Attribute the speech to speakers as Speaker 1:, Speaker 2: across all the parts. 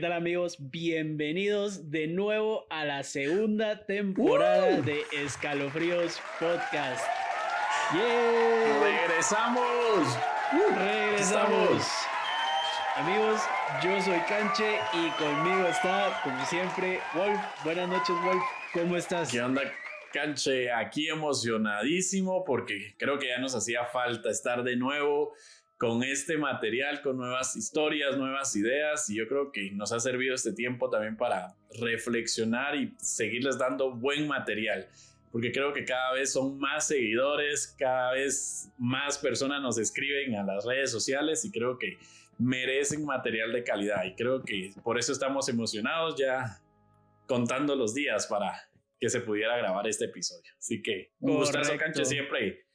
Speaker 1: ¿Qué tal, amigos? Bienvenidos de nuevo a la segunda temporada de Escalofríos Podcast.
Speaker 2: ¡Yeah! ¡Regresamos!
Speaker 1: ¡Regresamos! Amigos, yo soy Canche y conmigo está, como siempre, Wolf. Buenas noches, Wolf. ¿Cómo estás?
Speaker 2: ¿Qué onda, Canche? Aquí emocionadísimo porque creo que ya nos hacía falta estar de nuevo con este material, con nuevas historias, nuevas ideas, y yo creo que nos ha servido este tiempo también para reflexionar y seguirles dando buen material, porque creo que cada vez son más seguidores, cada vez más personas nos escriben a las redes sociales y creo que merecen material de calidad, y creo que por eso estamos emocionados ya contando los días para que se pudiera grabar este episodio. Así que un gustazo, Canche, siempre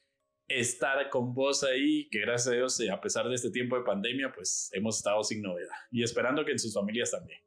Speaker 2: estar con vos ahí, que gracias a Dios, a pesar de este tiempo de pandemia, pues hemos estado sin novedad y esperando que en sus familias también.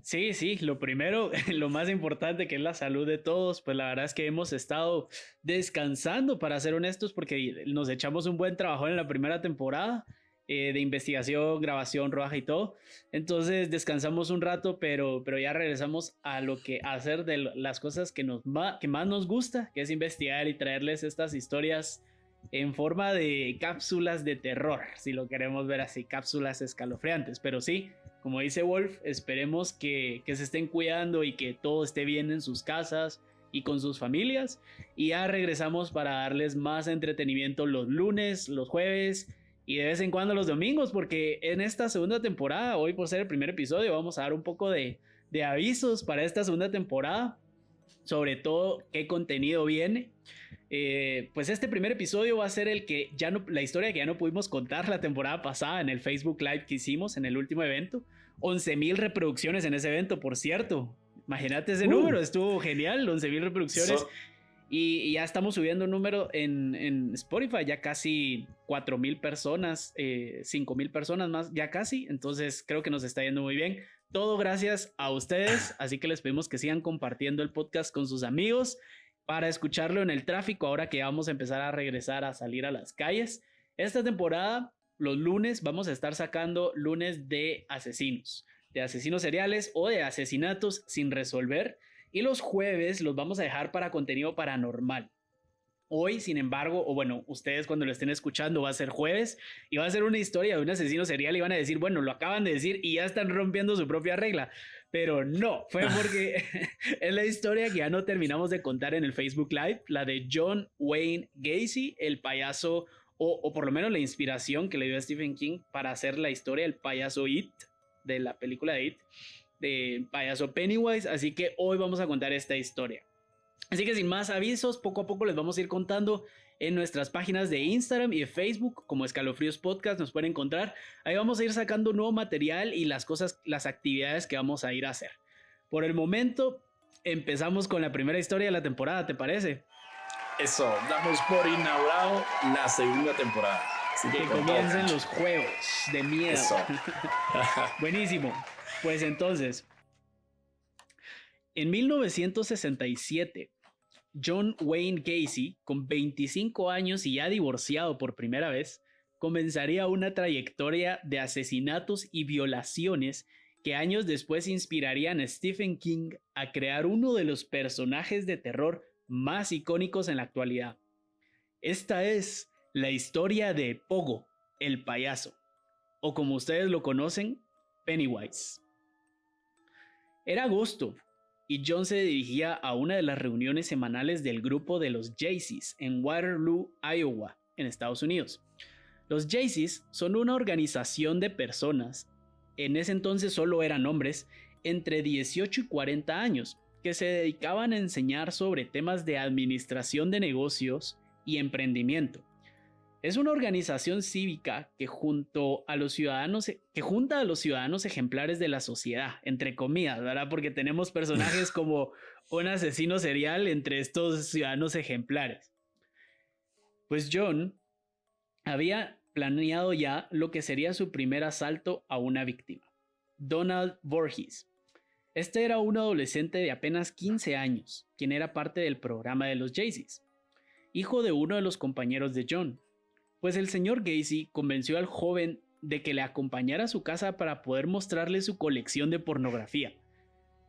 Speaker 1: Sí, lo primero, lo más importante, que es la salud de todos, pues la verdad es que hemos estado descansando, para ser honestos, porque nos echamos un buen trabajo en la primera temporada de investigación, grabación, rodaje y todo. Entonces descansamos un rato, pero ya regresamos a lo que hacer de las cosas que más nos gusta, que es investigar y traerles estas historias en forma de cápsulas de terror, si lo queremos ver así, cápsulas escalofriantes. Pero sí, como dice Wolf, esperemos que se estén cuidando y que todo esté bien en sus casas y con sus familias. Y ya regresamos para darles más entretenimiento los lunes, los jueves y de vez en cuando los domingos, porque en esta segunda temporada, hoy por ser el primer episodio, vamos a dar un poco de avisos para esta segunda temporada, sobre todo qué contenido viene. Pues este primer episodio va a ser la historia que ya no pudimos contar la temporada pasada en el Facebook Live que hicimos en el último evento. 11,000 reproducciones en ese evento, por cierto. Imagínate ese número, estuvo genial, 11,000 reproducciones. Y ya estamos subiendo un número en Spotify, ya casi 4,000 personas, 5,000 personas más, ya casi. Entonces creo que nos está yendo muy bien. Todo gracias a ustedes, así que les pedimos que sigan compartiendo el podcast con sus amigos para escucharlo en el tráfico, ahora que vamos a empezar a regresar a salir a las calles. Esta temporada, los lunes, vamos a estar sacando lunes de asesinos seriales o de asesinatos sin resolver. Y los jueves los vamos a dejar para contenido paranormal. Hoy, sin embargo, o bueno, ustedes cuando lo estén escuchando va a ser jueves y va a ser una historia de un asesino serial y van a decir, bueno, lo acaban de decir y ya están rompiendo su propia regla. Pero no, fue porque es la historia que ya no terminamos de contar en el Facebook Live, la de John Wayne Gacy, el payaso, o por lo menos la inspiración que le dio a Stephen King para hacer la historia del payaso It, de la película de It, de payaso Pennywise. Así que hoy vamos a contar esta historia. Así que sin más avisos, poco a poco les vamos a ir contando en nuestras páginas de Instagram y de Facebook, como Escalofríos Podcast, nos pueden encontrar. Ahí vamos a ir sacando nuevo material y las actividades que vamos a ir a hacer. Por el momento, empezamos con la primera historia de la temporada, ¿te parece?
Speaker 2: Eso, damos por inaugurado la segunda temporada.
Speaker 1: Así que comiencen los juegos de miedo.
Speaker 2: Eso.
Speaker 1: Buenísimo. Pues entonces, en 1967, John Wayne Gacy, con 25 años y ya divorciado por primera vez, comenzaría una trayectoria de asesinatos y violaciones que años después inspirarían a Stephen King a crear uno de los personajes de terror más icónicos en la actualidad. Esta es la historia de Pogo, el payaso, o como ustedes lo conocen, Pennywise. Era agosto y John se dirigía a una de las reuniones semanales del grupo de los Jaycees en Waterloo, Iowa, en Estados Unidos. Los Jaycees son una organización de personas, en ese entonces solo eran hombres, entre 18 y 40 años, que se dedicaban a enseñar sobre temas de administración de negocios y emprendimiento. Es una organización cívica que junta a los ciudadanos ejemplares de la sociedad, entre comillas, ¿verdad? Porque tenemos personajes como un asesino serial entre estos ciudadanos ejemplares. Pues John había planeado ya lo que sería su primer asalto a una víctima, Donald Voorhees. Este era un adolescente de apenas 15 años, quien era parte del programa de los Jaycees, hijo de uno de los compañeros de John. Pues el señor Gacy convenció al joven de que le acompañara a su casa para poder mostrarle su colección de pornografía.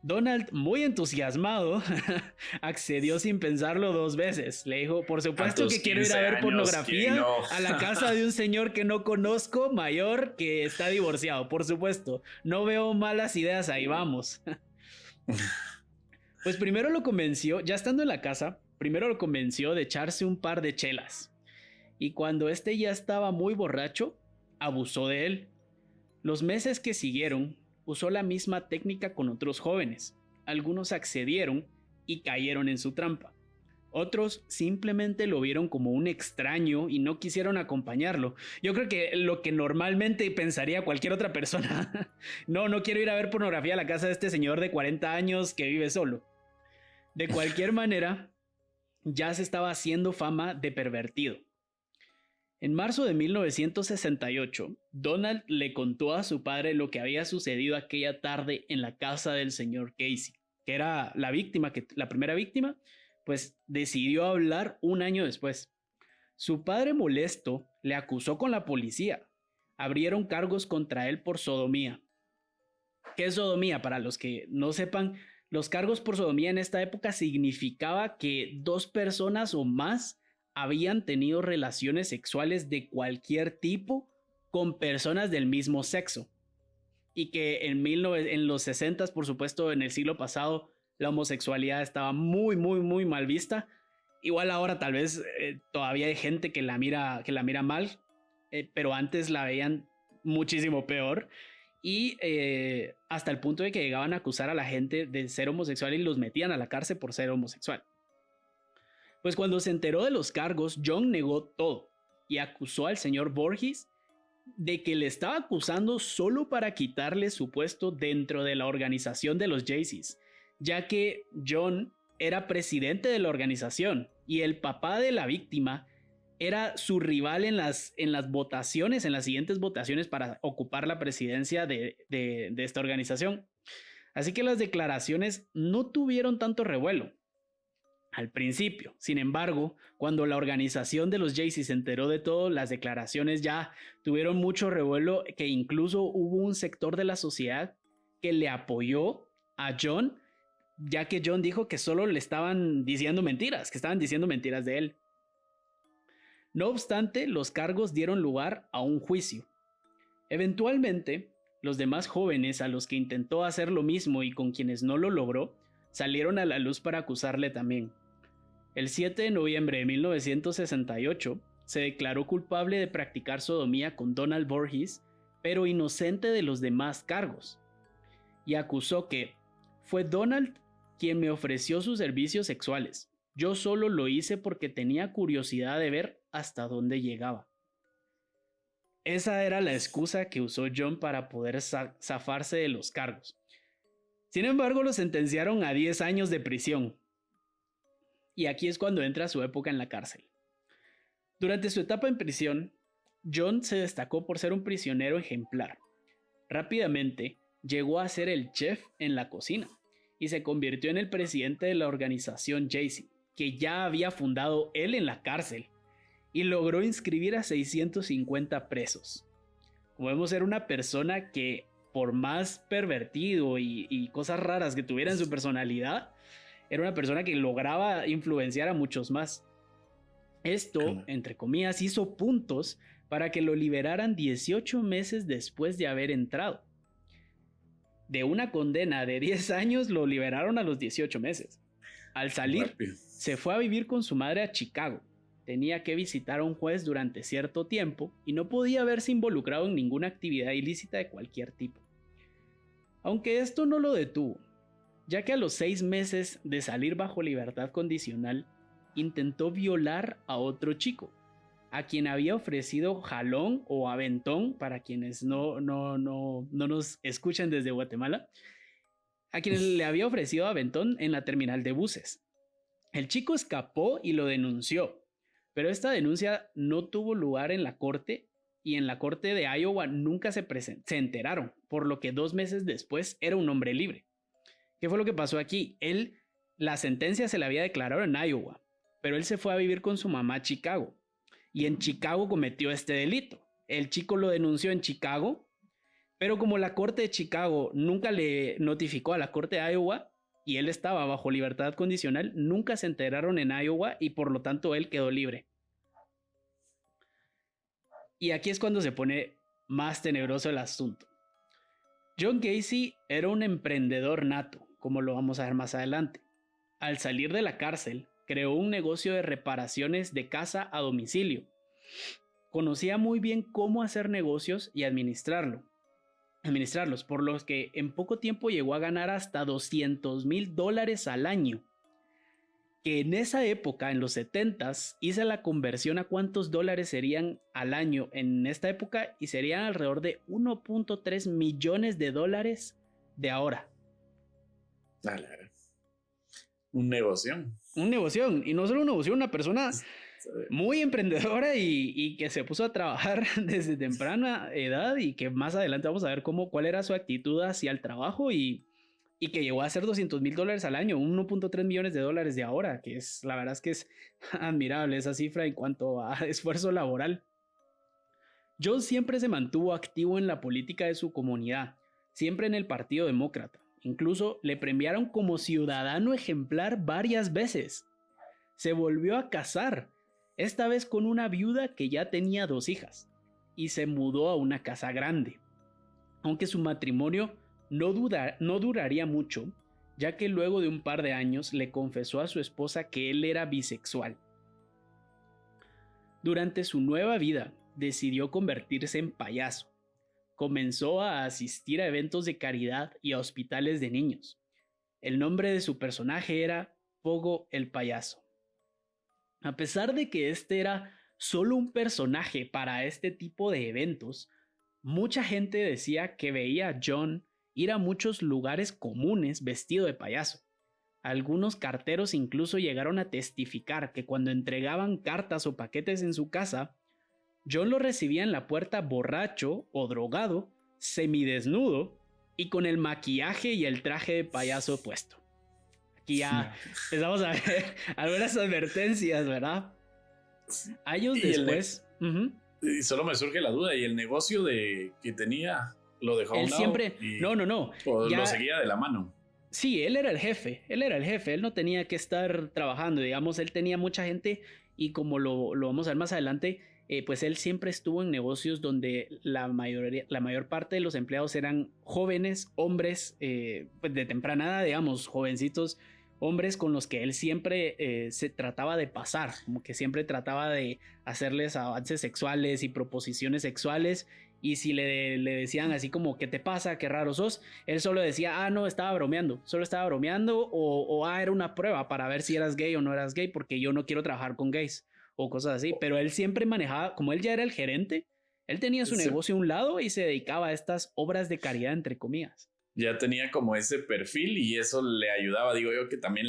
Speaker 1: Donald, muy entusiasmado, accedió sin pensarlo 2 veces. Le dijo, por supuesto que quiero ir a ver pornografía
Speaker 2: no?
Speaker 1: A la casa de un señor que no conozco, mayor, que está divorciado. Por supuesto, no veo malas ideas ahí, vamos. Pues primero lo convenció, ya estando en la casa, primero lo convenció de echarse un par de chelas. Y cuando este ya estaba muy borracho, abusó de él. Los meses que siguieron, usó la misma técnica con otros jóvenes. Algunos accedieron y cayeron en su trampa. Otros simplemente lo vieron como un extraño y no quisieron acompañarlo. Yo creo que lo que normalmente pensaría cualquier otra persona. No quiero ir a ver pornografía a la casa de este señor de 40 años que vive solo. De cualquier manera, ya se estaba haciendo fama de pervertido. En marzo de 1968, Donald le contó a su padre lo que había sucedido aquella tarde en la casa del señor Casey, que era la víctima, la primera víctima, pues decidió hablar un año después. Su padre, molesto, le acusó con la policía. Abrieron cargos contra él por sodomía. ¿Qué es sodomía? Para los que no sepan, los cargos por sodomía en esta época significaba que 2 personas o más habían tenido relaciones sexuales de cualquier tipo con personas del mismo sexo. Y que en los 60s, por supuesto, en el siglo pasado, la homosexualidad estaba muy mal vista. Igual ahora tal vez todavía hay gente que la mira mal, pero antes la veían muchísimo peor. Y hasta el punto de que llegaban a acusar a la gente de ser homosexual y los metían a la cárcel por ser homosexual. Pues cuando se enteró de los cargos, John negó todo y acusó al señor Voorhees de que le estaba acusando solo para quitarle su puesto dentro de la organización de los Jaycees, ya que John era presidente de la organización y el papá de la víctima era su rival en las votaciones, en las siguientes votaciones para ocupar la presidencia de esta organización. Así que las declaraciones no tuvieron tanto revuelo al principio. Sin embargo, cuando la organización de los Jaycees se enteró de todo, las declaraciones ya tuvieron mucho revuelo, que incluso hubo un sector de la sociedad que le apoyó a John, ya que John dijo que solo le estaban diciendo mentiras, que estaban diciendo mentiras de él. No obstante, los cargos dieron lugar a un juicio. Eventualmente, los demás jóvenes a los que intentó hacer lo mismo y con quienes no lo logró, salieron a la luz para acusarle también. El 7 de noviembre de 1968 se declaró culpable de practicar sodomía con Donald Voorhees, pero inocente de los demás cargos, y acusó que fue Donald quien me ofreció sus servicios sexuales. Yo solo lo hice porque tenía curiosidad de ver hasta dónde llegaba. Esa era la excusa que usó John para poder zafarse de los cargos. Sin embargo, lo sentenciaron a 10 años de prisión. Y aquí es cuando entra su época en la cárcel. Durante su etapa en prisión, John se destacó por ser un prisionero ejemplar. Rápidamente llegó a ser el chef en la cocina y se convirtió en el presidente de la organización Jaycee, que ya había fundado él en la cárcel, y logró inscribir a 650 presos. Como vemos, era una persona que, por más pervertido y cosas raras que tuviera en su personalidad, era una persona que lograba influenciar a muchos más. Esto, entre comillas, hizo puntos para que lo liberaran 18 meses después de haber entrado. De una condena de 10 años lo liberaron a los 18 meses. Al salir, se fue a vivir con su madre a Chicago. Tenía que visitar a un juez durante cierto tiempo y no podía verse involucrado en ninguna actividad ilícita de cualquier tipo. Aunque esto no lo detuvo, ya que a los 6 meses de salir bajo libertad condicional, intentó violar a otro chico, a quien había ofrecido jalón o aventón, para quienes no nos escuchan desde Guatemala, a quien le había ofrecido aventón en la terminal de buses. El chico escapó y lo denunció, pero esta denuncia no tuvo lugar en la corte, y en la corte de Iowa nunca se enteraron, por lo que 2 meses después era un hombre libre. ¿Qué fue lo que pasó aquí? La sentencia se la había declarado en Iowa, pero él se fue a vivir con su mamá a Chicago, y en Chicago cometió este delito. el chico lo denunció en Chicago, pero como la corte de Chicago nunca le notificó a la corte de Iowa y él estaba bajo libertad condicional, nunca se enteraron en Iowa y por lo tanto él quedó libre. Y aquí es cuando se pone más tenebroso el asunto. John Gacy era un emprendedor nato, como lo vamos a ver más adelante. Al salir de la cárcel, creó un negocio de reparaciones de casa a domicilio. Conocía muy bien cómo hacer negocios y administrarlos, por lo que en poco tiempo llegó a ganar hasta $200,000 al año. Que en esa época, en los 70s, hice la conversión a cuántos dólares serían al año en esta época y serían alrededor de 1.3 millones de dólares de ahora.
Speaker 2: Un negocio.
Speaker 1: Un negocio, y no solo un negocio, una persona muy emprendedora y que se puso a trabajar desde temprana edad y que más adelante vamos a ver cuál era su actitud hacia el trabajo y que llegó a hacer $200,000 al año, 1.3 millones de dólares de ahora, que es, la verdad es que es admirable esa cifra en cuanto a esfuerzo laboral. John siempre se mantuvo activo en la política de su comunidad, siempre en el Partido Demócrata. Incluso le premiaron como ciudadano ejemplar varias veces. Se volvió a casar, esta vez con una viuda que ya tenía 2 hijas, y se mudó a una casa grande. Aunque su matrimonio no duraría mucho, ya que luego de un par de años le confesó a su esposa que él era bisexual. Durante su nueva vida, decidió convertirse en payaso. Comenzó a asistir a eventos de caridad y a hospitales de niños. El nombre de su personaje era Pogo el Payaso. A pesar de que este era solo un personaje para este tipo de eventos, mucha gente decía que veía a John ir a muchos lugares comunes vestido de payaso. Algunos carteros incluso llegaron a testificar que cuando entregaban cartas o paquetes en su casa, John lo recibía en la puerta borracho o drogado, semidesnudo y con el maquillaje y el traje de payaso puesto. Aquí ya empezamos a ver algunas advertencias, ¿verdad? Años después...
Speaker 2: Y solo me surge la duda, ¿y el negocio que tenía lo dejó a un lado?
Speaker 1: Él siempre... No.
Speaker 2: ¿O lo seguía de la mano?
Speaker 1: Sí, él era el jefe, él no tenía que estar trabajando, digamos, él tenía mucha gente y como lo vamos a ver más adelante, pues él siempre estuvo en negocios donde la mayor parte de los empleados eran jóvenes, hombres, pues de temprana edad, digamos, jovencitos, hombres con los que él siempre se trataba de pasar, como que siempre trataba de hacerles avances sexuales y proposiciones sexuales. Y si le decían así como, ¿qué te pasa? ¿Qué raro sos? Él solo decía, no, estaba bromeando. Solo estaba bromeando o era una prueba para ver si eras gay o no eras gay porque yo no quiero trabajar con gays o cosas así. Pero él siempre manejaba, como él ya era el gerente, él tenía su negocio a un lado y se dedicaba a estas obras de caridad, entre comillas.
Speaker 2: Ya tenía como ese perfil y eso le ayudaba, digo yo, que también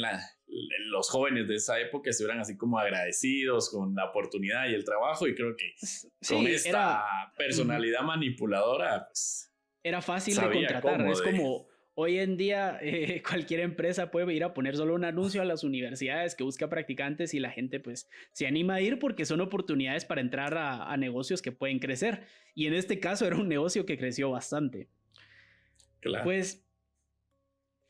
Speaker 2: los jóvenes de esa época estuvieran así como agradecidos con la oportunidad y el trabajo, y creo que con esta personalidad manipuladora, pues...
Speaker 1: Era fácil de contratar, es como hoy en día cualquier empresa puede ir a poner solo un anuncio a las universidades que busca practicantes y la gente pues se anima a ir porque son oportunidades para entrar a negocios que pueden crecer, y en este caso era un negocio que creció bastante.
Speaker 2: Claro.
Speaker 1: Pues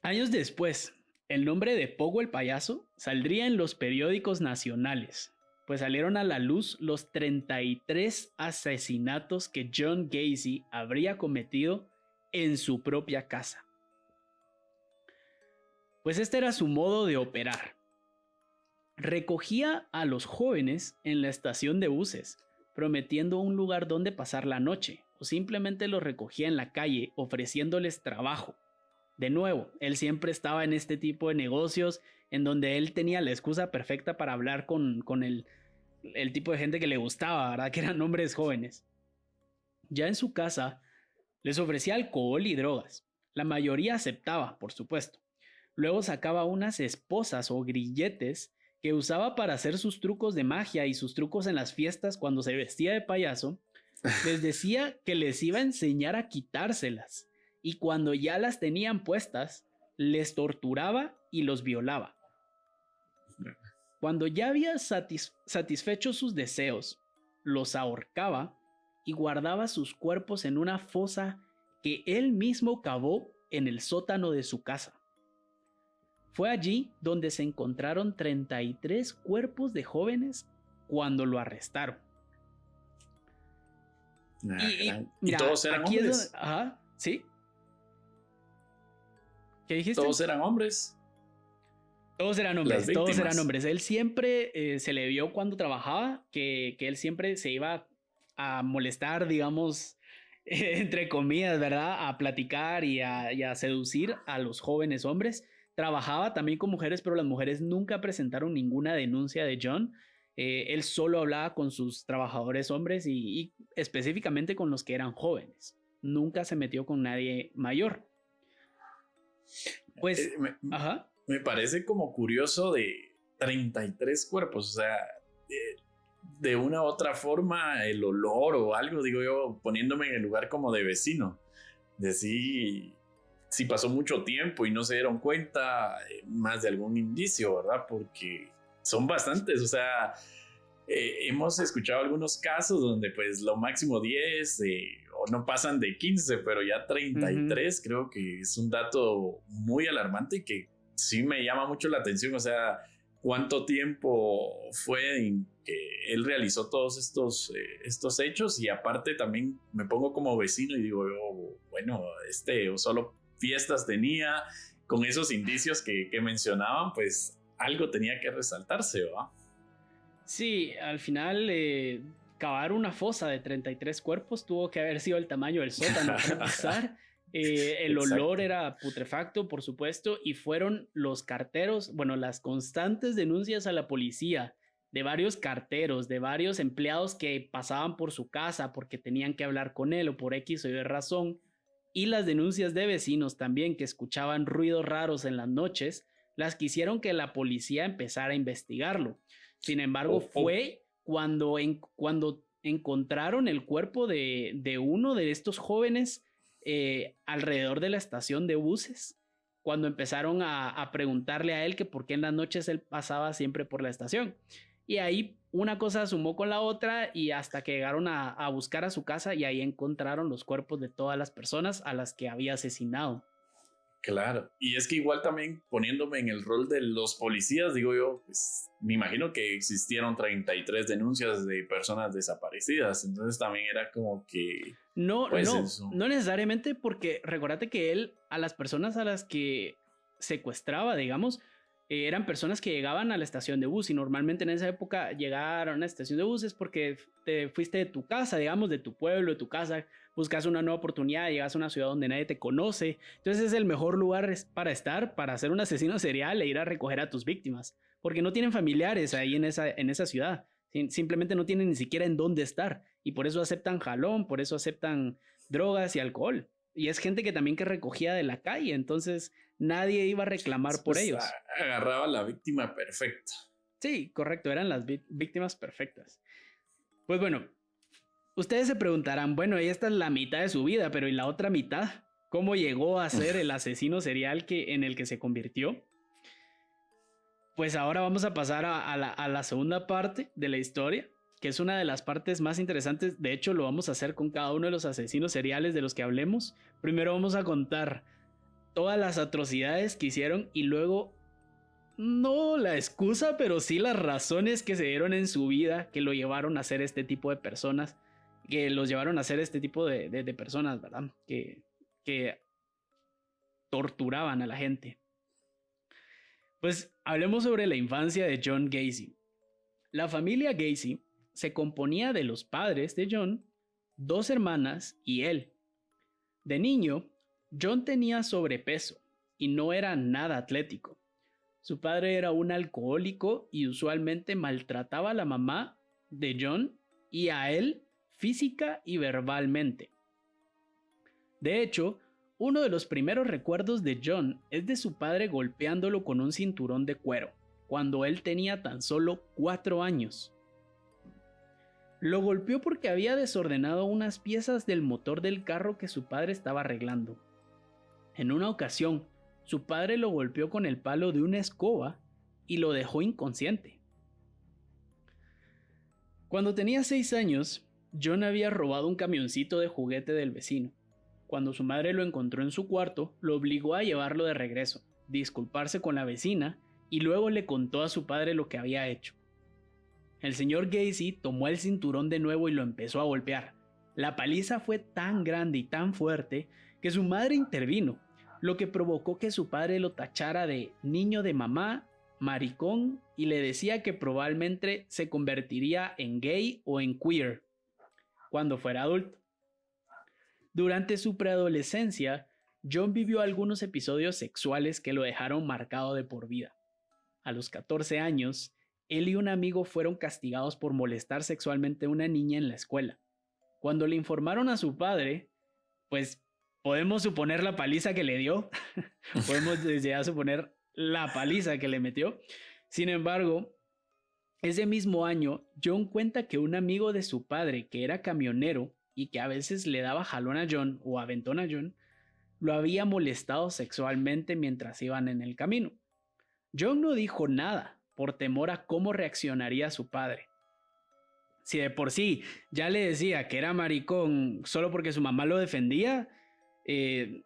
Speaker 1: años después, el nombre de Pogo el Payaso saldría en los periódicos nacionales, pues salieron a la luz los 33 asesinatos que John Gacy habría cometido en su propia casa. Pues este era su modo de operar. Recogía a los jóvenes en la estación de buses, prometiendo un lugar donde pasar la noche, o simplemente los recogía en la calle ofreciéndoles trabajo. De nuevo, él siempre estaba en este tipo de negocios en donde él tenía la excusa perfecta para hablar con el tipo de gente que le gustaba, ¿verdad? Que eran hombres jóvenes. Ya en su casa, les ofrecía alcohol y drogas. La mayoría aceptaba, por supuesto. Luego sacaba unas esposas o grilletes que usaba para hacer sus trucos de magia y sus trucos en las fiestas cuando se vestía de payaso. Les decía que les iba a enseñar a quitárselas, y cuando ya las tenían puestas, les torturaba y los violaba. Cuando ya había satisfecho sus deseos, los ahorcaba y guardaba sus cuerpos en una fosa que él mismo cavó en el sótano de su casa. Fue allí donde se encontraron 33 cuerpos de jóvenes cuando lo arrestaron.
Speaker 2: ¿Y todos eran hombres?
Speaker 1: Ajá, ¿sí? ¿Qué dijiste?
Speaker 2: ¿Todos eran hombres?
Speaker 1: Todos eran hombres. Él siempre se le vio cuando trabajaba que él siempre se iba a molestar, digamos, entre comillas, ¿verdad? A platicar y a seducir a los jóvenes hombres. Trabajaba también con mujeres, pero las mujeres nunca presentaron ninguna denuncia de John. Él solo hablaba con sus trabajadores hombres y específicamente con los que eran jóvenes. Nunca se metió con nadie mayor. Pues,
Speaker 2: me parece como curioso de 33 cuerpos, o sea, de una u otra forma el olor o algo, digo yo, poniéndome en el lugar como de vecino, de si pasó mucho tiempo y no se dieron cuenta más de algún indicio, ¿verdad? Porque son bastantes, o sea, hemos escuchado algunos casos donde pues lo máximo 10 o no pasan de 15, pero ya 33 creo que es un dato muy alarmante y que sí me llama mucho la atención, o sea, cuánto tiempo fue en que él realizó todos estos hechos y aparte también me pongo como vecino y digo, bueno, solo fiestas tenía, con esos indicios que mencionaban, pues algo tenía que resaltarse, ¿va?
Speaker 1: Sí, al final cavar una fosa de 33 cuerpos tuvo que haber sido el tamaño del sótano para empezar. El olor era putrefacto, por supuesto, y fueron los carteros, bueno, las constantes denuncias a la policía de varios carteros, de varios empleados que pasaban por su casa porque tenían que hablar con él o por X o Y razón, y las denuncias de vecinos también que escuchaban ruidos raros en las noches, las que hicieron que la policía empezara a investigarlo. Sin embargo, fue cuando encontraron el cuerpo de uno de estos jóvenes alrededor de la estación de buses, cuando empezaron a preguntarle a él que por qué en las noches él pasaba siempre por la estación. Y ahí una cosa sumó con la otra y hasta que llegaron a buscar a su casa y ahí encontraron los cuerpos de todas las personas a las que había asesinado.
Speaker 2: Claro, y es que igual también poniéndome en el rol de los policías, digo yo, pues me imagino que existieron 33 denuncias de personas desaparecidas, entonces también era como que...
Speaker 1: No necesariamente, porque recuérdate que él a las personas a las que secuestraba, digamos, eran personas que llegaban a la estación de bus y normalmente en esa época llegar a una estación de buses porque te fuiste de tu casa, digamos, de tu pueblo, de tu casa, buscas una nueva oportunidad, llegas a una ciudad donde nadie te conoce, entonces es el mejor lugar para estar, para ser un asesino serial e ir a recoger a tus víctimas, porque no tienen familiares ahí en esa ciudad, simplemente no tienen ni siquiera en dónde estar y por eso aceptan jalón, por eso aceptan drogas y alcohol. Y es gente que también que recogía de la calle, entonces nadie iba a reclamar por ellos.
Speaker 2: Agarraba a la víctima perfecta.
Speaker 1: Sí, correcto, eran las víctimas perfectas. Pues bueno, ustedes se preguntarán, bueno, esta es la mitad de su vida, pero ¿y la otra mitad? ¿Cómo llegó a ser el asesino serial en el que se convirtió? Pues ahora vamos a pasar a la segunda parte de la historia, que es una de las partes más interesantes. De hecho, lo vamos a hacer con cada uno de los asesinos seriales de los que hablemos. Primero vamos a contar todas las atrocidades que hicieron y luego, no la excusa, pero sí las razones que se dieron en su vida que lo llevaron a ser este tipo de personas, que los llevaron a ser este tipo de personas, ¿verdad? Que torturaban a la gente. Pues hablemos sobre la infancia de John Gacy. La familia Gacy se componía de los padres de John, 2 hermanas y él. De niño, John tenía sobrepeso y no era nada atlético. Su padre era un alcohólico y usualmente maltrataba a la mamá de John y a él física y verbalmente. De hecho, uno de los primeros recuerdos de John es de su padre golpeándolo con un cinturón de cuero, cuando él tenía tan solo 4 años. Lo golpeó porque había desordenado unas piezas del motor del carro que su padre estaba arreglando. En una ocasión, su padre lo golpeó con el palo de una escoba y lo dejó inconsciente. Cuando tenía 6 años, John había robado un camioncito de juguete del vecino. Cuando su madre lo encontró en su cuarto, lo obligó a llevarlo de regreso, disculparse con la vecina y luego le contó a su padre lo que había hecho. El señor Gacy tomó el cinturón de nuevo y lo empezó a golpear. La paliza fue tan grande y tan fuerte que su madre intervino, lo que provocó que su padre lo tachara de niño de mamá, maricón, y le decía que probablemente se convertiría en gay o en queer cuando fuera adulto. Durante su preadolescencia, John vivió algunos episodios sexuales que lo dejaron marcado de por vida. A los 14 años, él y un amigo fueron castigados por molestar sexualmente a una niña en la escuela. Cuando le informaron a su padre, pues podemos suponer la paliza que le dio, podemos desde ya suponer la paliza que le metió. Sin embargo, ese mismo año, John cuenta que un amigo de su padre, que era camionero y que a veces le daba jalón a John o aventón a John, lo había molestado sexualmente mientras iban en el camino. John no dijo nada por temor a cómo reaccionaría su padre. Si de por sí ya le decía que era maricón solo porque su mamá lo defendía,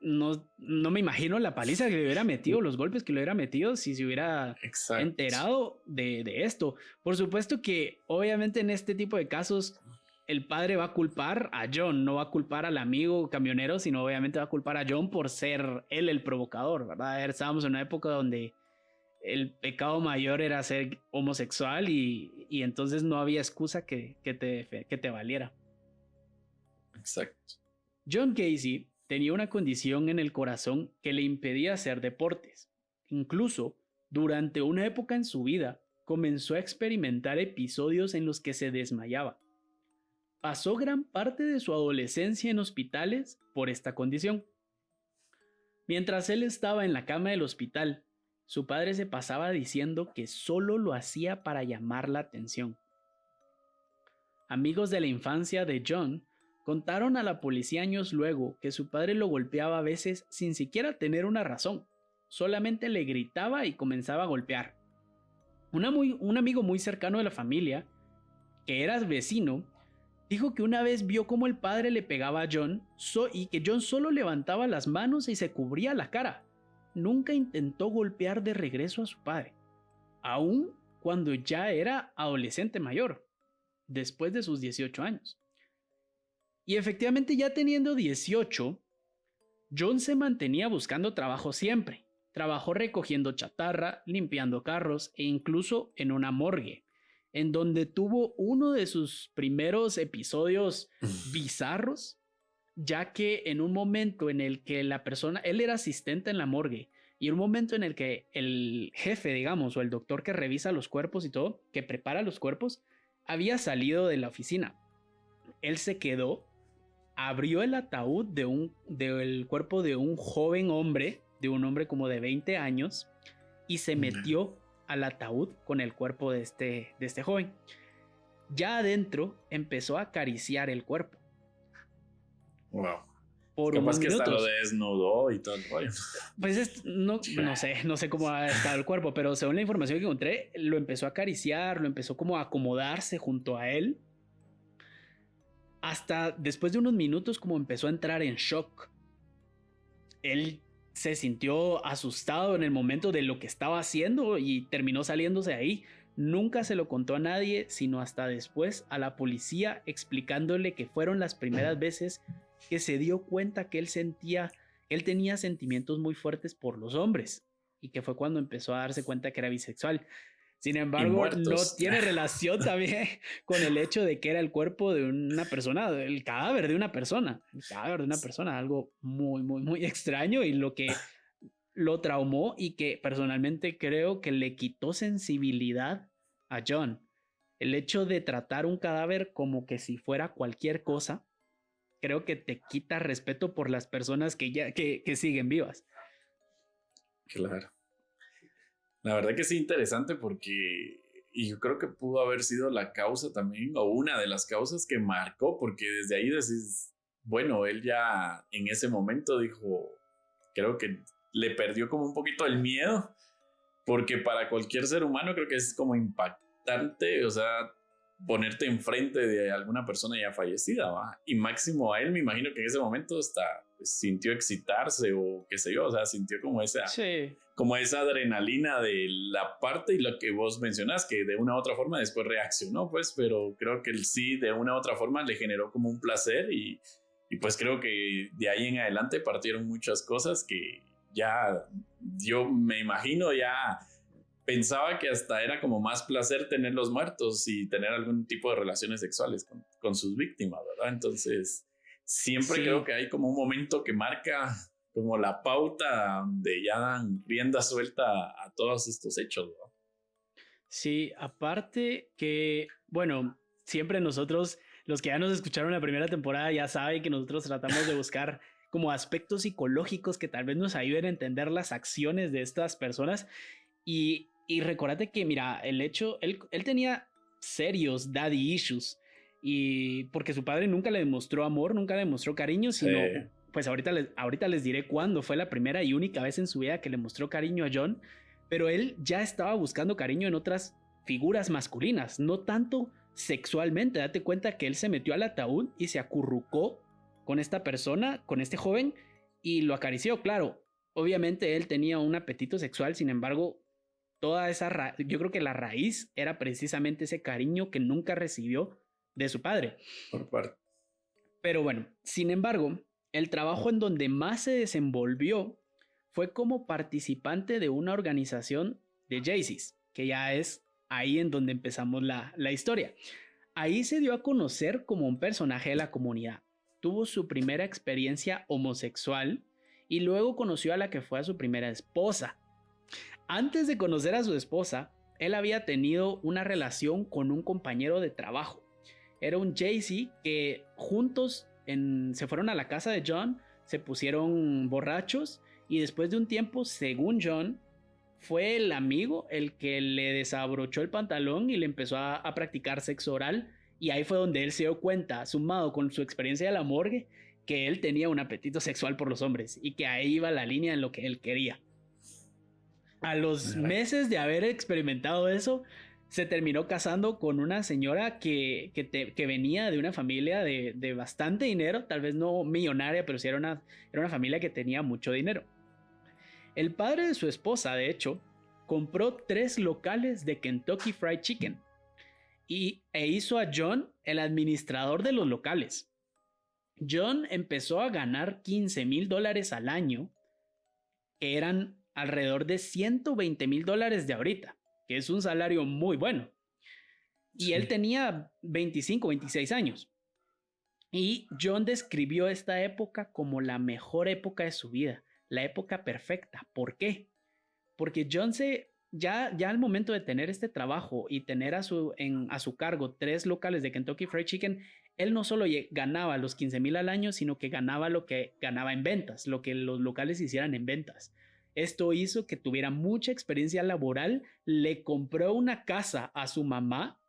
Speaker 1: no me imagino la paliza que le hubiera metido, los golpes que le hubiera metido si se hubiera enterado de esto. Por supuesto que obviamente en este tipo de casos el padre va a culpar a John, no va a culpar al amigo camionero, sino obviamente va a culpar a John por ser él el provocador, ¿verdad? Estábamos en una época donde el pecado mayor era ser homosexual y entonces no había excusa que te valiera.
Speaker 2: Exacto.
Speaker 1: John Gacy tenía una condición en el corazón que le impedía hacer deportes. Incluso, durante una época en su vida, comenzó a experimentar episodios en los que se desmayaba. Pasó gran parte de su adolescencia en hospitales por esta condición. Mientras él estaba en la cama del hospital, su padre se pasaba diciendo que solo lo hacía para llamar la atención. Amigos de la infancia de John contaron a la policía años luego que su padre lo golpeaba a veces sin siquiera tener una razón. Solamente le gritaba y comenzaba a golpear. Un amigo muy cercano de la familia, que era vecino, dijo que una vez vio cómo el padre le pegaba a John y que John solo levantaba las manos y se cubría la cara. Nunca intentó golpear de regreso a su padre, aun cuando ya era adolescente mayor, después de sus 18 años. Y efectivamente, ya teniendo 18, John se mantenía buscando trabajo siempre. Trabajó recogiendo chatarra, limpiando carros e incluso en una morgue, en donde tuvo uno de sus primeros episodios bizarros, ya que en un momento en el que él era asistente en la morgue, y un momento en el que el jefe, digamos, o el doctor que revisa los cuerpos y todo, que prepara los cuerpos, había salido de la oficina. Él se quedó, abrió el ataúd del cuerpo de un joven hombre, de un hombre como de 20 años, y se metió al ataúd con el cuerpo de este joven. Ya adentro empezó a acariciar el cuerpo.
Speaker 2: Wow.
Speaker 1: Por
Speaker 2: Capaz
Speaker 1: unos
Speaker 2: que
Speaker 1: minutos.
Speaker 2: hasta lo desnudó y todo el rollo.
Speaker 1: Pues no sé cómo ha estado el cuerpo, pero según la información que encontré, lo empezó a acariciar, lo empezó como a acomodarse junto a él. Hasta después de unos minutos como empezó a entrar en shock. Él se sintió asustado en el momento de lo que estaba haciendo y terminó saliéndose de ahí. Nunca se lo contó a nadie, sino hasta después a la policía, explicándole que fueron las primeras veces que se dio cuenta que él tenía sentimientos muy fuertes por los hombres, y que fue cuando empezó a darse cuenta que era bisexual. Sin embargo, no tiene relación también con el hecho de que era el cuerpo de una persona, el cadáver de una persona, algo muy, muy, muy extraño, y lo que lo traumó y que personalmente creo que le quitó sensibilidad a John. El hecho de tratar un cadáver como que si fuera cualquier cosa, creo que te quita respeto por las personas que siguen vivas.
Speaker 2: Claro. La verdad que sí, interesante porque y yo creo que pudo haber sido la causa también, o una de las causas que marcó, porque desde ahí decís, bueno, él ya en ese momento dijo, creo que le perdió como un poquito el miedo, porque para cualquier ser humano creo que es como impactante, o sea, ponerte enfrente de alguna persona ya fallecida, ¿va? Y máximo a él, me imagino que en ese momento hasta pues, sintió excitarse o qué sé yo, o sea, sintió
Speaker 1: Sí.
Speaker 2: como esa adrenalina de la parte y lo que vos mencionás, que de una u otra forma después reaccionó, pues, pero creo que él sí, de una u otra forma le generó como un placer y pues creo que de ahí en adelante partieron muchas cosas que ya, yo me imagino ya pensaba que hasta era como más placer tener los muertos y tener algún tipo de relaciones sexuales con sus víctimas, ¿verdad? Entonces, siempre creo
Speaker 1: Sí,
Speaker 2: que hay como un momento que marca como la pauta donde ya dan rienda suelta a todos estos hechos, ¿no?
Speaker 1: sí, aparte que, bueno, siempre nosotros, los que ya nos escucharon la primera temporada, ya saben que nosotros tratamos de buscar como aspectos psicológicos que tal vez nos ayuden a entender las acciones de estas personas. Y recordate que, mira, el hecho, él tenía serios daddy issues. Y porque su padre nunca le demostró amor, nunca le demostró cariño,
Speaker 2: Sí,
Speaker 1: sino, pues ahorita les diré cuándo fue la primera y única vez en su vida que le mostró cariño a John. Pero él ya estaba buscando cariño en otras figuras masculinas, no tanto sexualmente. Date cuenta que él se metió al ataúd y se acurrucó con esta persona, con este joven, y lo acarició. Claro, obviamente él tenía un apetito sexual, sin embargo, toda esa yo creo que la raíz era precisamente ese cariño que nunca recibió de su padre.
Speaker 2: por parte.
Speaker 1: Pero bueno, sin embargo, el trabajo en donde más se desenvolvió fue como participante de una organización de Jaycees, que ya es ahí en donde empezamos la historia. Ahí se dio a conocer como un personaje de la comunidad. Tuvo su primera experiencia homosexual y luego conoció a la que fue a su primera esposa. Antes de conocer a su esposa, él había tenido una relación con un compañero de trabajo. Era un Jay-Z que juntos se fueron a la casa de John, se pusieron borrachos y después de un tiempo, según John, fue el amigo el que le desabrochó el pantalón y le empezó a practicar sexo oral. Y ahí fue donde él se dio cuenta, sumado con su experiencia de la morgue, que él tenía un apetito sexual por los hombres y que ahí iba la línea en lo que él quería. A los meses de haber experimentado eso, se terminó casando con una señora que venía de una familia de bastante dinero, tal vez no millonaria, pero sí era una familia que tenía mucho dinero. El padre de su esposa, de hecho, compró 3 locales de Kentucky Fried Chicken e hizo a John el administrador de los locales. John empezó a ganar $15,000 al año, que eran alrededor de $120,000 de ahorita, que es un salario muy bueno. Y él
Speaker 2: Sí.
Speaker 1: tenía 25, 26 años. Y John describió esta época como la mejor época de su vida, la época perfecta. ¿Por qué? Porque John ya al momento de tener este trabajo y tener a su cargo 3 locales de Kentucky Fried Chicken, él no solo ganaba los 15,000 al año, sino que ganaba lo que ganaba en ventas, lo que los locales hicieran en ventas. Esto hizo que tuviera mucha experiencia laboral, le compró una casa a su mamá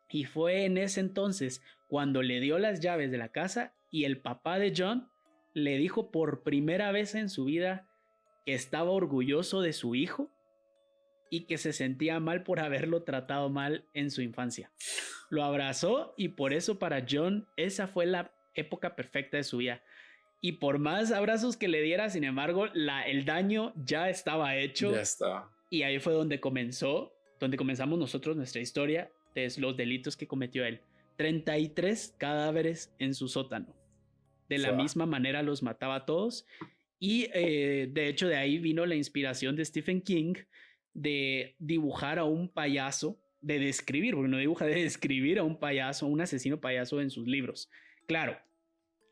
Speaker 1: y fue en ese entonces cuando le dio las llaves de la casa y el papá de John le dijo por primera vez en su vida que estaba orgulloso de su hijo y que se sentía mal por haberlo tratado mal en su infancia. Lo abrazó y por eso para John esa fue la época perfecta de su vida. Y por más abrazos que le diera, sin embargo, el daño ya estaba
Speaker 2: Ya
Speaker 1: hecho
Speaker 2: está.
Speaker 1: y ahí fue donde comenzamos nosotros nuestra historia de los delitos que cometió él. 33 cadáveres en su sótano. De la
Speaker 2: Fua.
Speaker 1: misma manera los mataba a todos. Y de hecho de ahí vino la inspiración de Stephen King de dibujar a un payaso, de describir, porque no dibuja, de describir a un payaso, un asesino payaso en sus libros. Claro,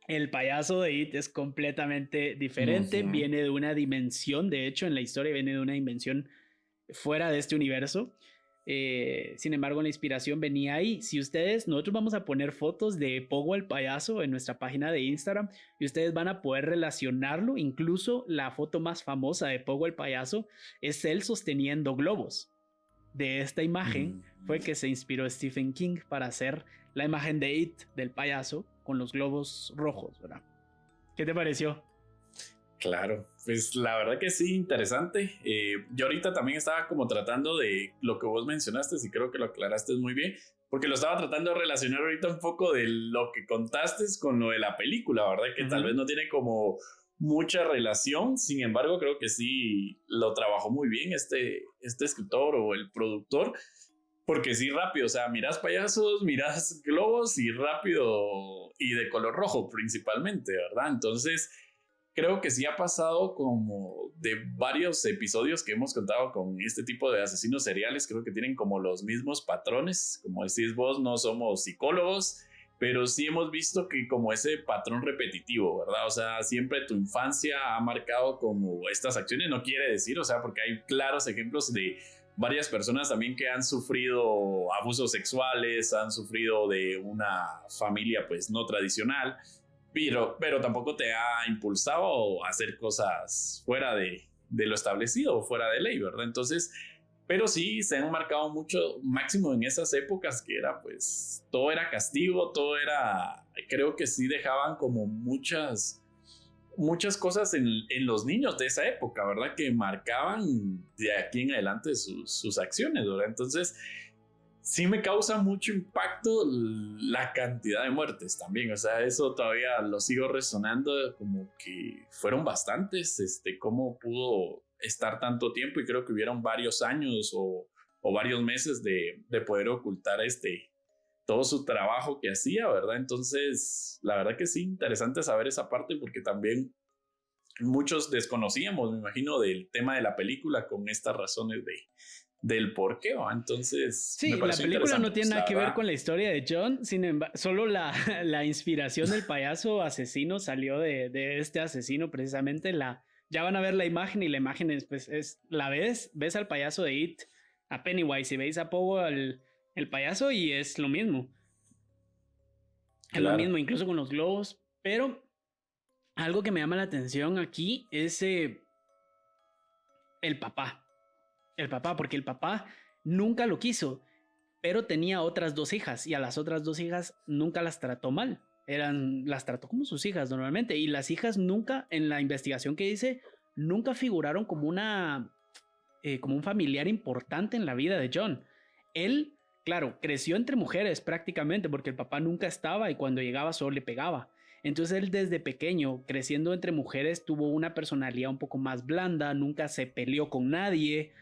Speaker 1: el payaso de It es completamente diferente,
Speaker 2: Ujú.
Speaker 1: viene de una dimensión, de hecho en la historia viene de una dimensión fuera de este universo. Sin embargo, la inspiración venía ahí. Si ustedes, nosotros vamos a poner fotos de Pogo el payaso en nuestra página de Instagram y ustedes van a poder relacionarlo. Incluso la foto más famosa de Pogo el payaso es él sosteniendo globos. De esta imagen fue que se inspiró Stephen King para hacer la imagen de It, del payaso, con los globos rojos, ¿verdad? ¿Qué te pareció?
Speaker 2: Claro, pues la verdad que sí, interesante. Yo ahorita también estaba como tratando de lo que vos mencionaste, y creo que lo aclaraste muy bien, porque lo estaba tratando de relacionar ahorita un poco de lo que contaste con lo de la película, ¿verdad? Que tal vez no tiene como mucha relación, sin embargo creo que sí lo trabajó muy bien este escritor o el productor, porque sí rápido, o sea, miras payasos, miras globos y rápido y de color rojo principalmente, ¿verdad? Entonces creo que sí ha pasado como de varios episodios que hemos contado con este tipo de asesinos seriales, creo que tienen como los mismos patrones, como decís vos, no somos psicólogos, pero sí hemos visto que como ese patrón repetitivo, ¿verdad? O sea, siempre tu infancia ha marcado como estas acciones, no quiere decir, o sea, porque hay claros ejemplos de varias personas también que han sufrido abusos sexuales, han sufrido de una familia pues no tradicional, pero tampoco te ha impulsado a hacer cosas fuera de lo establecido o fuera de ley, ¿verdad? Entonces, pero sí se han marcado mucho, máximo en esas épocas que era pues, todo era castigo, todo era, creo que sí dejaban como muchas cosas en los niños de esa época, ¿verdad? Que marcaban de aquí en adelante sus acciones, ¿verdad? Entonces, sí me causa mucho impacto la cantidad de muertes también, o sea, eso todavía lo sigo resonando como que fueron bastantes, cómo pudo estar tanto tiempo y creo que hubieron varios años o varios meses de poder ocultar todo su trabajo que hacía, ¿verdad? Entonces, la verdad que sí, interesante saber esa parte porque también muchos desconocíamos, me imagino, del tema de la película con estas razones del por qué, ¿va? Entonces,
Speaker 1: sí,
Speaker 2: me
Speaker 1: la
Speaker 2: pareció
Speaker 1: película no
Speaker 2: interesante,
Speaker 1: tiene
Speaker 2: pues,
Speaker 1: nada
Speaker 2: la
Speaker 1: que ver
Speaker 2: verdad.
Speaker 1: con la historia de John, sin embargo, solo la inspiración del payaso asesino salió de este asesino precisamente. Ya van a ver la imagen y la imagen es, pues, ves al payaso de It, a Pennywise y veis a Pogo el payaso y es lo mismo. Es lo mismo,
Speaker 2: Claro.
Speaker 1: incluso con los globos, pero algo que me llama la atención aquí es el papá. El papá, porque el papá nunca lo quiso, pero tenía otras dos hijas y a las otras dos hijas nunca las trató mal. Las trató como sus hijas normalmente y las hijas nunca, en la investigación que hice, nunca figuraron como un familiar importante en la vida de John. Él, claro, creció entre mujeres prácticamente porque el papá nunca estaba y cuando llegaba solo le pegaba. Entonces él desde pequeño, creciendo entre mujeres, tuvo una personalidad un poco más blanda, nunca se peleó con nadie,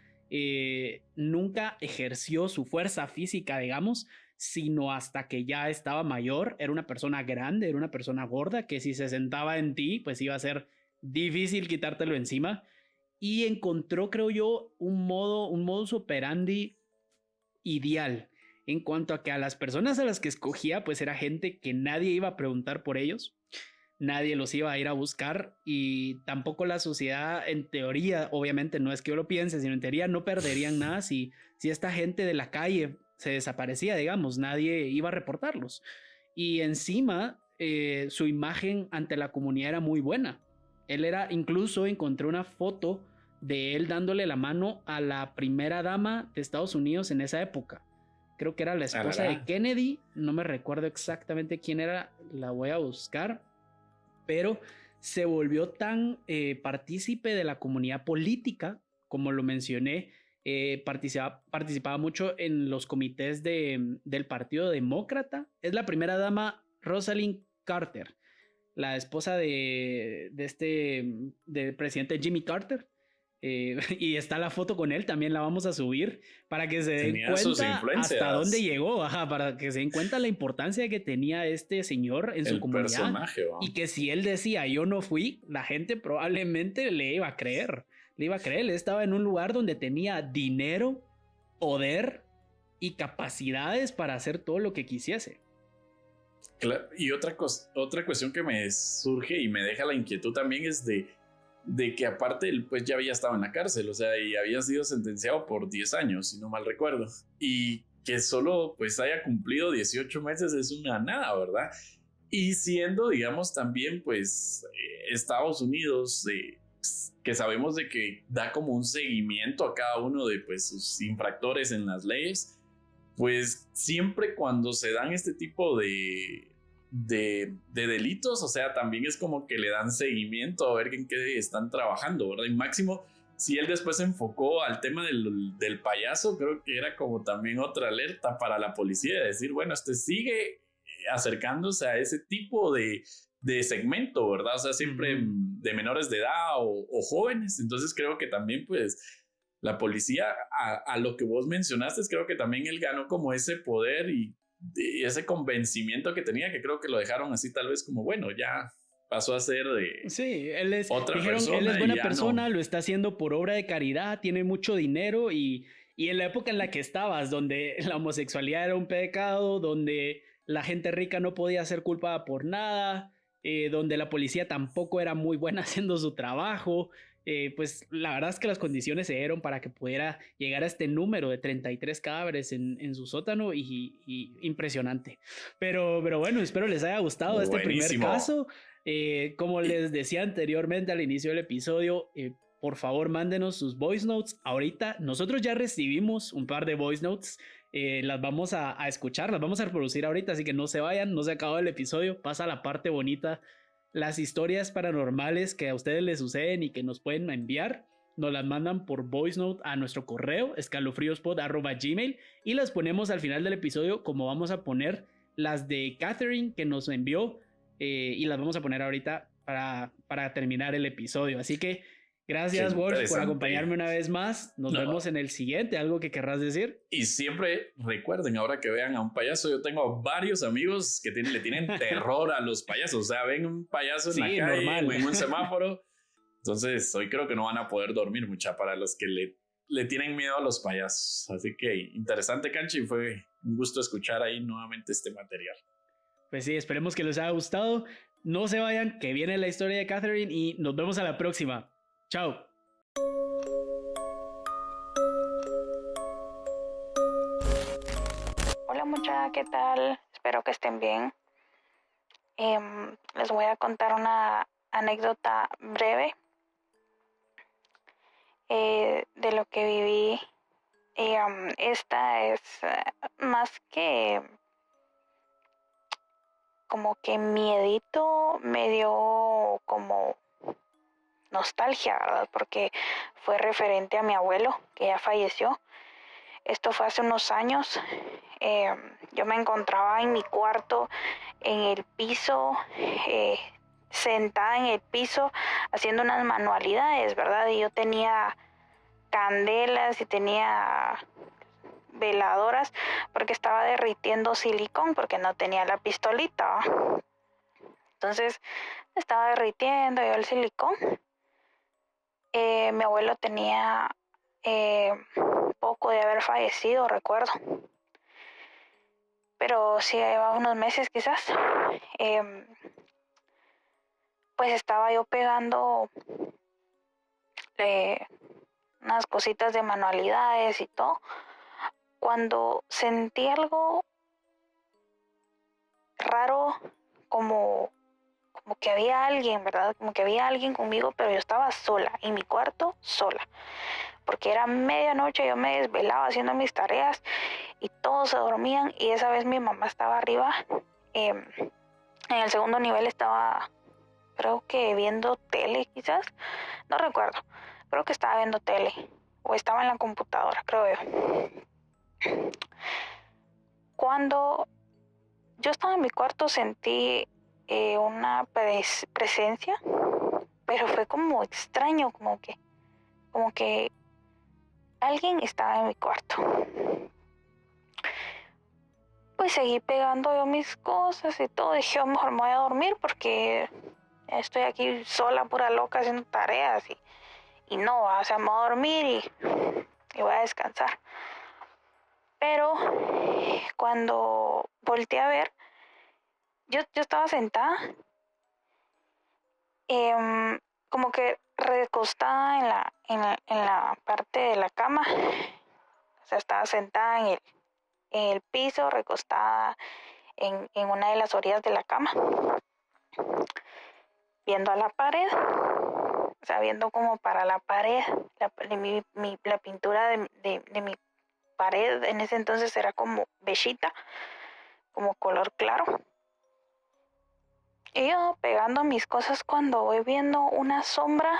Speaker 1: nunca ejerció su fuerza física, digamos, sino hasta que ya estaba mayor, era una persona grande, era una persona gorda, que si se sentaba en ti, pues iba a ser difícil quitártelo encima. Y encontró, creo yo, un modus operandi ideal en cuanto a que a las personas a las que escogía, pues era gente que nadie iba a preguntar por ellos, nadie los iba a ir a buscar y tampoco la sociedad, en teoría, obviamente no es que yo lo piense, sino en teoría no perderían nada si esta gente de la calle se desaparecía, digamos, nadie iba a reportarlos. Y encima, su imagen ante la comunidad era muy buena. Incluso encontré una foto de él dándole la mano a la primera dama de Estados Unidos en esa época. Creo que era la esposa de Kennedy, no me recuerdo exactamente quién era, la voy a buscar, pero se volvió tan partícipe de la comunidad política, como lo mencioné, participaba mucho en los comités del Partido Demócrata. Es la primera dama Rosalind Carter, la esposa del presidente Jimmy Carter. Y está la foto con él, también la vamos a subir para que se den
Speaker 2: Tenía sus
Speaker 1: cuenta hasta dónde
Speaker 2: influencias.
Speaker 1: llegó, para que se den cuenta la importancia que tenía este señor en su
Speaker 2: El
Speaker 1: comunidad
Speaker 2: personaje, ¿va?
Speaker 1: y que si él decía yo no fui, la gente probablemente le iba a creer, él estaba en un lugar donde tenía dinero, poder y capacidades para hacer todo lo que quisiese.
Speaker 2: Claro, y otra cuestión que me surge y me deja la inquietud también es de que aparte él pues ya había estado en la cárcel, o sea, y había sido sentenciado por 10 años, si no mal recuerdo, y que solo pues haya cumplido 18 meses es una nada, ¿verdad? Y siendo, digamos, también pues Estados Unidos, que sabemos de que da como un seguimiento a cada uno de pues sus infractores en las leyes, pues siempre cuando se dan este tipo de delitos, o sea, también es como que le dan seguimiento a ver en qué están trabajando, ¿verdad? Y máximo, si él después se enfocó al tema del payaso, creo que era como también otra alerta para la policía de decir, bueno, sigue acercándose a ese tipo de segmento, ¿verdad? O sea, siempre de menores de edad o jóvenes. Entonces creo que también, pues, la policía, a lo que vos mencionaste, creo que también él ganó como ese poder y ese convencimiento que tenía, que creo que lo dejaron así tal vez como, bueno, ya pasó a ser de
Speaker 1: Sí,
Speaker 2: otra
Speaker 1: dijeron, él es
Speaker 2: persona y
Speaker 1: buena
Speaker 2: ya no.
Speaker 1: persona, lo está haciendo por obra de caridad, tiene mucho dinero y en la época en la que estabas, donde la homosexualidad era un pecado, donde la gente rica no podía ser culpada por nada, donde la policía tampoco era muy buena haciendo su trabajo, pues la verdad es que las condiciones se dieron para que pudiera llegar a este número de 33 cadáveres en su sótano y impresionante. Pero bueno, espero les haya gustado este primer
Speaker 2: Buenísimo.
Speaker 1: caso. Como les decía anteriormente al inicio del episodio, por favor mándenos sus voice notes. Ahorita nosotros ya recibimos un par de voice notes. Las vamos a escuchar, las vamos a reproducir ahorita, así que no se vayan, no se acabó el episodio, pasa la parte bonita. Las historias paranormales que a ustedes les suceden y que nos pueden enviar, nos las mandan por voice note a nuestro correo escalofríospod@gmail y las ponemos al final del episodio, como vamos a poner las de Catherine que nos envió, y las vamos a poner ahorita para terminar el episodio. Así que
Speaker 2: Qué
Speaker 1: gracias, Wolf, por acompañarme
Speaker 2: interesante.
Speaker 1: una vez más. Nos
Speaker 2: No,
Speaker 1: vemos en el siguiente. ¿Algo que querrás decir?
Speaker 2: y siempre recuerden, ahora que vean a un payaso, yo tengo varios amigos que le tienen terror a los payasos. O sea, ven un payaso en la
Speaker 1: Sí,
Speaker 2: calle o
Speaker 1: normal.
Speaker 2: en un semáforo. Entonces, hoy creo que no van a poder dormir mucha para los que le tienen miedo a los payasos. Así que interesante, Canchi. Fue un gusto escuchar ahí nuevamente este material.
Speaker 1: Pues sí, esperemos que les haya gustado. No se vayan, que viene la historia de Catherine y nos vemos a la próxima. Chao.
Speaker 3: Hola muchachos, ¿qué tal? Espero que estén bien. Les voy a contar una anécdota breve de lo que viví. Esta es más que como que miedito, me dio como nostalgia, ¿verdad? Porque fue referente a mi abuelo, que ya falleció. Esto fue hace unos años. Yo me encontraba en mi cuarto, en el piso, sentada en el piso, haciendo unas manualidades, ¿verdad? Y yo tenía candelas y tenía veladoras porque estaba derritiendo silicón porque no tenía la pistolita, ¿va? Entonces estaba derritiendo yo el silicón. Mi abuelo tenía poco de haber fallecido, recuerdo, pero sí llevaba unos meses quizás. Pues estaba yo pegando unas cositas de manualidades y todo, cuando sentí algo raro, como que había alguien, ¿verdad? Como que había alguien conmigo, pero yo estaba sola, en mi cuarto, sola, porque era medianoche, yo me desvelaba haciendo mis tareas y todos se dormían, y esa vez mi mamá estaba arriba, en el segundo nivel estaba, creo que viendo tele quizás, no recuerdo, creo que estaba viendo tele, o estaba en la computadora, creo yo. Cuando yo estaba en mi cuarto sentí una presencia, pero fue como extraño, como que alguien estaba en mi cuarto. Pues seguí pegando yo mis cosas y todo, dije, mejor me voy a dormir porque estoy aquí sola, pura loca, haciendo tareas y no, o sea, me voy a dormir y voy a descansar. Pero cuando volteé a ver, yo estaba sentada, como que recostada en la parte de la cama. O sea, estaba sentada en el piso, recostada en una de las orillas de la cama, viendo a la pared, o sea, viendo como para la pared, la pintura de mi pared en ese entonces era como bechita, como color claro. Y yo pegando mis cosas cuando voy viendo una sombra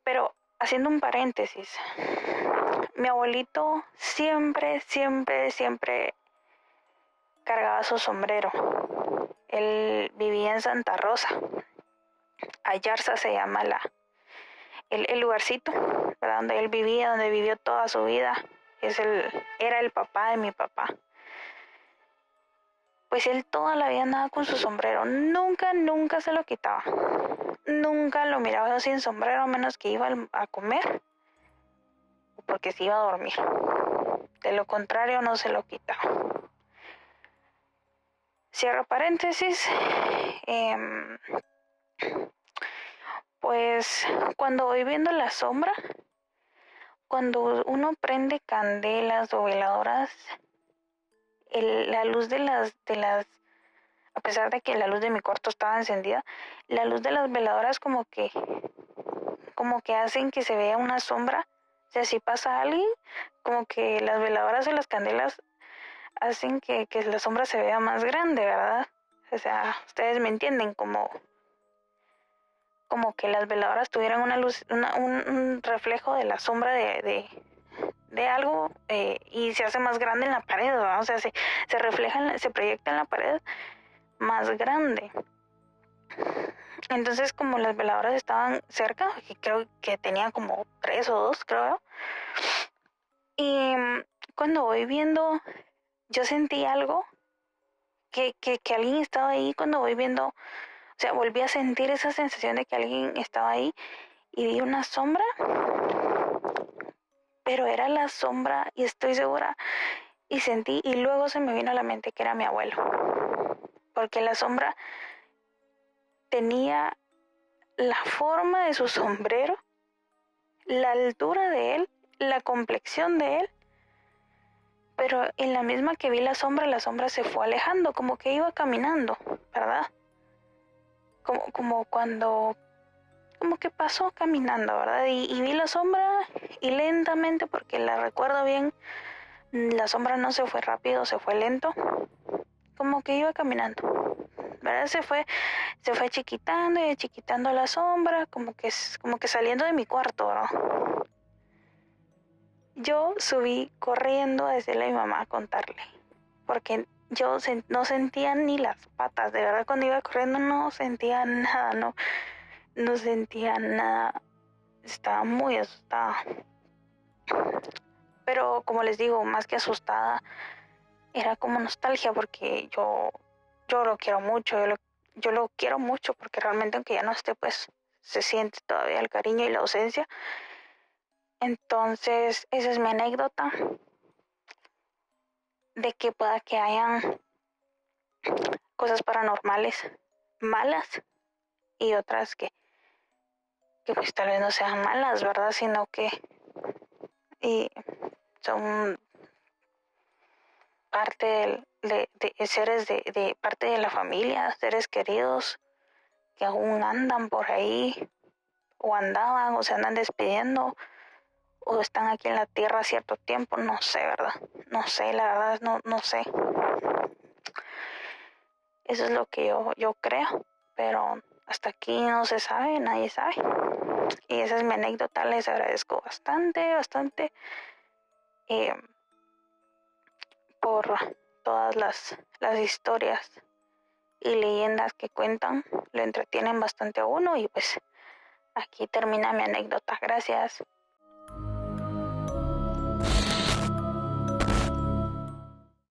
Speaker 3: Pero haciendo un paréntesis, mi abuelito siempre, siempre, siempre cargaba su sombrero. Él vivía en Santa Rosa. Ayarza se llama el lugarcito, ¿verdad? Donde él vivía, donde vivió toda su vida. Era el papá de mi papá. Pues él toda la vida andaba con su sombrero. Nunca, nunca se lo quitaba. Nunca lo miraba sin sombrero, a menos que iba a comer o porque se iba a dormir. De lo contrario, no se lo quitaba. Cierro paréntesis. Pues cuando voy viendo la sombra, cuando uno prende candelas o veladoras, la luz de las, a pesar de que la luz de mi cuarto estaba encendida, la luz de las veladoras como que hacen que se vea una sombra. O sea, si pasa alguien, como que las veladoras o las candelas hacen que la sombra se vea más grande, ¿verdad? O sea, ustedes me entienden, como que las veladoras tuvieran una luz, un reflejo de la sombra de algo, y se hace más grande en la pared, ¿verdad? O sea, se refleja, se proyecta en la pared más grande. Entonces, como las veladoras estaban cerca, y creo que tenía como 3 o 2, creo. Y cuando voy viendo, yo sentí algo, que alguien estaba ahí. Cuando voy viendo, o sea, volví a sentir esa sensación de que alguien estaba ahí y vi una sombra, pero era la sombra, y estoy segura, y sentí, y luego se me vino a la mente que era mi abuelo, porque la sombra tenía la forma de su sombrero, la altura de él, la complexión de él, pero en la misma que vi la sombra se fue alejando, como que iba caminando, ¿verdad? Como cuando, como que pasó caminando, ¿verdad? Y vi la sombra, y lentamente, porque la recuerdo bien, la sombra no se fue rápido, se fue lento, como que iba caminando, ¿verdad? Se fue chiquitando y chiquitando la sombra, como que saliendo de mi cuarto, ¿verdad? Yo subí corriendo a decirle a mi mamá, a contarle, porque yo no sentía ni las patas, de verdad. Cuando iba corriendo no sentía nada, no sentía nada, estaba muy asustada. Pero como les digo, más que asustada, era como nostalgia, porque yo lo quiero mucho, yo lo quiero mucho, porque realmente, aunque ya no esté, pues se siente todavía el cariño y la ausencia. Entonces, esa es mi anécdota, de que pueda que hayan cosas paranormales malas, y otras que pues tal vez no sean malas, ¿verdad? Sino que son parte de seres de parte de la familia, seres queridos que aún andan por ahí, o andaban, o se andan despidiendo, o están aquí en la tierra cierto tiempo. No sé, ¿verdad? No sé, la verdad, no sé. Eso es lo que yo creo, pero hasta aquí no se sabe, nadie sabe. Y esa es mi anécdota. Les agradezco bastante eh, por todas las historias y leyendas que cuentan. Lo entretienen bastante a uno, y pues aquí termina mi anécdota. Gracias.